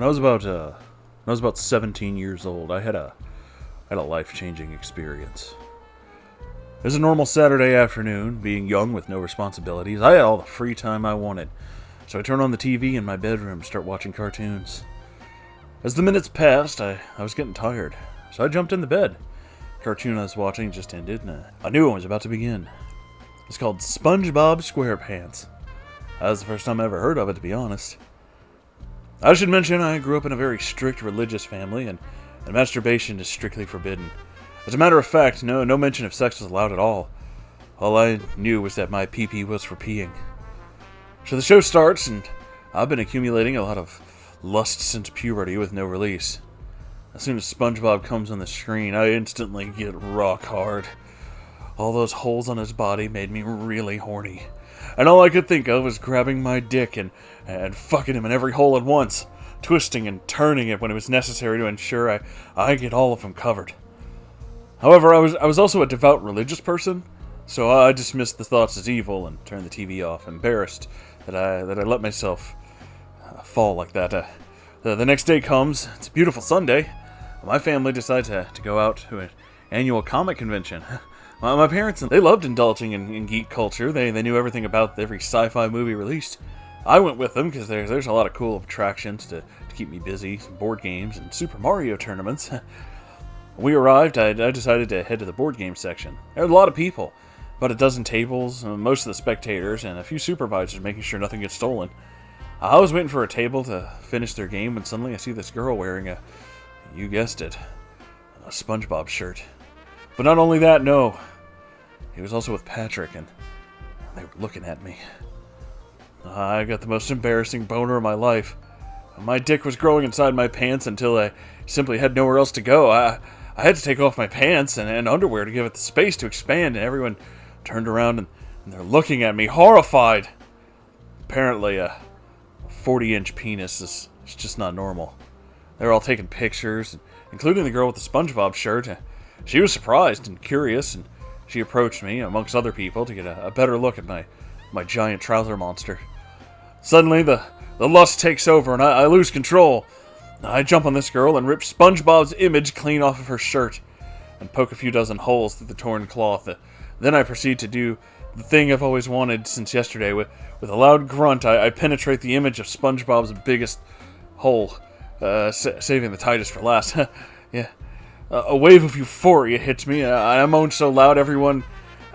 When I was about 17 years old, I had a life-changing experience. It was a normal Saturday afternoon. Being young with no responsibilities, I had all the free time I wanted. So I turned on the TV in my bedroom and start watching cartoons. As the minutes passed, I was getting tired, so I jumped in the bed. The cartoon I was watching just ended, and a new one was about to begin. It's called SpongeBob SquarePants. That was the first time I ever heard of it, to be honest. I should mention I grew up in a very strict religious family, and masturbation is strictly forbidden. As a matter of fact, no mention of sex was allowed at all. All I knew was that my pee-pee was for peeing. So the show starts, and I've been accumulating a lot of lust since puberty with no release. As soon as SpongeBob comes on the screen, I instantly get rock hard. All those holes on his body made me really horny. And all I could think of was grabbing my dick and fucking him in every hole at once, twisting and turning it when it was necessary to ensure I get all of them covered. However, I was also a devout religious person, so I dismissed the thoughts as evil and turned the TV off, embarrassed that I let myself fall like that. The next day comes. It's a beautiful Sunday. My family decides to go out to an annual comic convention. My parents, they loved indulging in geek culture. They knew everything about every sci-fi movie released. I went with them because there's a lot of cool attractions to keep me busy, some board games and Super Mario tournaments. When we arrived, I decided to head to the board game section. There were a lot of people, about a dozen tables, most of the spectators, and a few supervisors making sure nothing gets stolen. I was waiting for a table to finish their game when suddenly I see this girl wearing you guessed it, a SpongeBob shirt. But not only that, no. He was also with Patrick, and they were looking at me. I got the most embarrassing boner of my life. My dick was growing inside my pants until I simply had nowhere else to go. I had to take off my pants and underwear to give it the space to expand, and everyone turned around and they're looking at me, horrified. Apparently, a 40-inch penis is just not normal. They were all taking pictures, including the girl with the SpongeBob shirt. She was surprised and curious, and she approached me, amongst other people, to get a better look at my giant trouser monster. Suddenly, the lust takes over, and I lose control. I jump on this girl and rip SpongeBob's image clean off of her shirt, and poke a few dozen holes through the torn cloth. Then I proceed to do the thing I've always wanted since yesterday. With a loud grunt, I penetrate the image of SpongeBob's biggest hole, saving the tightest for last. Yeah. A wave of euphoria hits me. I moan so loud everyone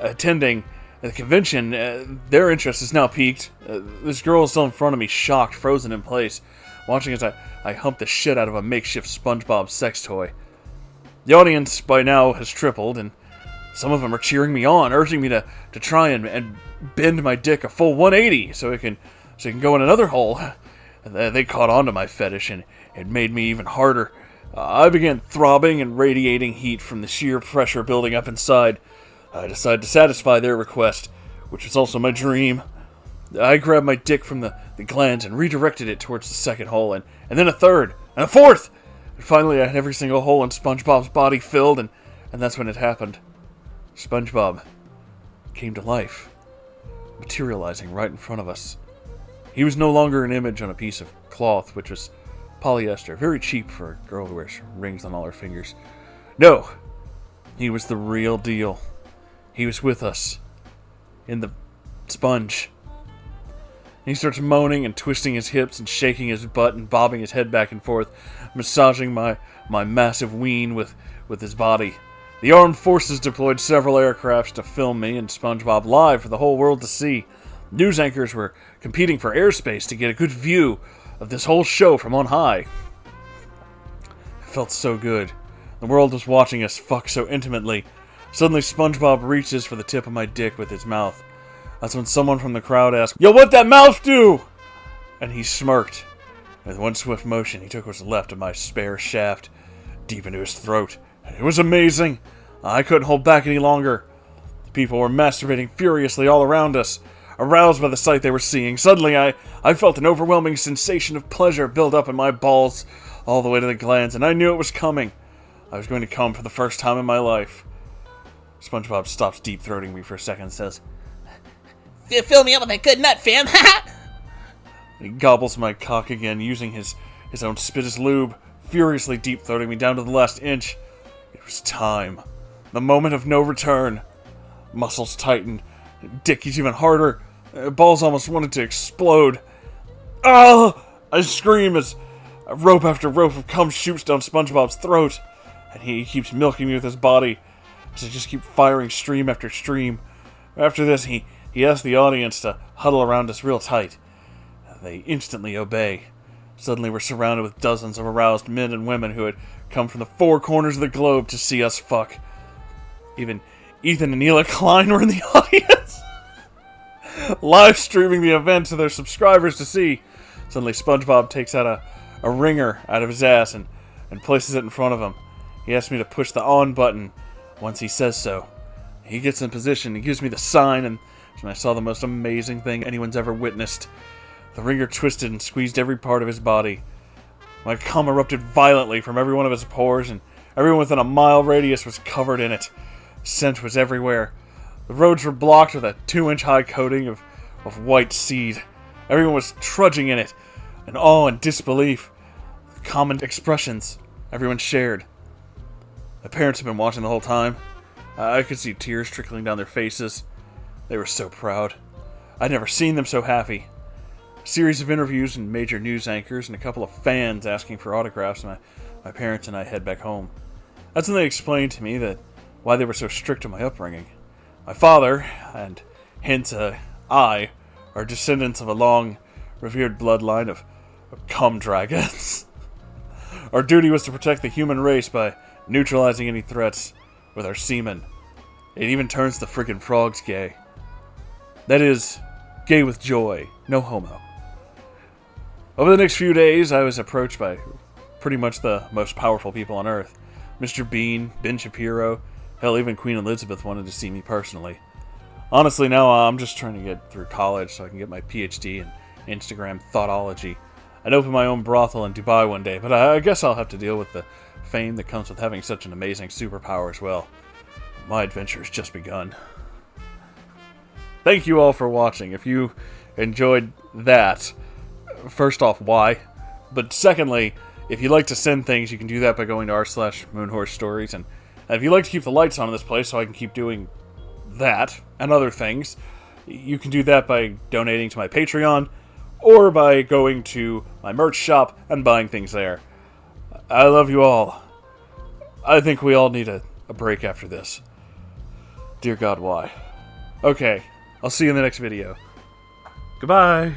attending the convention, their interest is now piqued. This girl is still in front of me, shocked, frozen in place, watching as I hump the shit out of a makeshift SpongeBob sex toy. The audience by now has tripled, and some of them are cheering me on, urging me to try and bend my dick a full 180 so it can go in another hole. They caught on to my fetish, and it made me even harder. I began throbbing and radiating heat from the sheer pressure building up inside. I decided to satisfy their request, which was also my dream. I grabbed my dick from the glands and redirected it towards the second hole, and then a third, and a fourth! And finally I had every single hole in SpongeBob's body filled, and that's when it happened. SpongeBob came to life, materializing right in front of us. He was no longer an image on a piece of cloth, which was polyester, very cheap for a girl who wears rings on all her fingers. No, he was the real deal. He was with us, in the sponge. He starts moaning and twisting his hips and shaking his butt and bobbing his head back and forth, massaging my massive ween with his body. The armed forces deployed several aircrafts to film me and SpongeBob live for the whole world to see. News anchors were competing for airspace to get a good view of this whole show from on high. It felt so good. The world was watching us fuck so intimately. Suddenly, SpongeBob reaches for the tip of my dick with his mouth. That's when someone from the crowd asked, "Yo, what'd that mouth do?" And he smirked. With one swift motion, he took what's left of my spare shaft deep into his throat. It was amazing. I couldn't hold back any longer. The people were masturbating furiously all around us. Aroused by the sight they were seeing, suddenly I felt an overwhelming sensation of pleasure build up in my balls all the way to the glands, and I knew it was coming. I was going to come for the first time in my life. SpongeBob stops deep-throating me for a second and says, "Fill me up with a good nut, fam." He gobbles my cock again, using his his own spit as lube, furiously deep-throating me down to the last inch. It was time. The moment of no return. Muscles tightened. Dick gets even harder. Balls almost wanted to explode. Ah! I scream as rope after rope of cum shoots down SpongeBob's throat. And he keeps milking me with his body as I just keep firing stream after stream. After this, he asks the audience to huddle around us real tight. They instantly obey. Suddenly we're surrounded with dozens of aroused men and women who had come from the four corners of the globe to see us fuck. Even Ethan and Neela Klein were in the audience, live streaming the event to their subscribers to see. Suddenly SpongeBob takes out a ringer out of his ass and places it in front of him. He asks me to push the on button once he says so. He gets in position, he gives me the sign, and I saw the most amazing thing anyone's ever witnessed. The ringer twisted and squeezed every part of his body. My cum erupted violently from every one of his pores, and everyone within a mile radius was covered in it. Scent was everywhere. The roads were blocked with a 2-inch high coating of white seed. Everyone was trudging in it, in awe and disbelief. Common expressions everyone shared. My parents had been watching the whole time. I could see tears trickling down their faces. They were so proud. I'd never seen them so happy. A series of interviews and major news anchors and a couple of fans asking for autographs, and my parents and I head back home. That's when they explained to me that why they were so strict on my upbringing. My father, and hence I, are descendants of a long, revered bloodline of cum dragons. Our duty was to protect the human race by neutralizing any threats with our semen. It even turns the friggin' frogs gay. That is, gay with joy, no homo. Over the next few days, I was approached by pretty much the most powerful people on Earth. Mr. Bean, Ben Shapiro, hell, even Queen Elizabeth wanted to see me personally. Honestly, now I'm just trying to get through college so I can get my PhD in Instagram thoughtology. I'd open my own brothel in Dubai one day, but I guess I'll have to deal with the fame that comes with having such an amazing superpower as well. My adventure has just begun. Thank you all for watching. If you enjoyed that, first off, why? But secondly, if you'd like to send things, you can do that by going to r/Moonhorse Stories. And if you'd like to keep the lights on in this place so I can keep doing that and other things, you can do that by donating to my Patreon or by going to my merch shop and buying things there. I love you all. I think we all need a break after this. Dear God, why? Okay, I'll see you in the next video. Goodbye!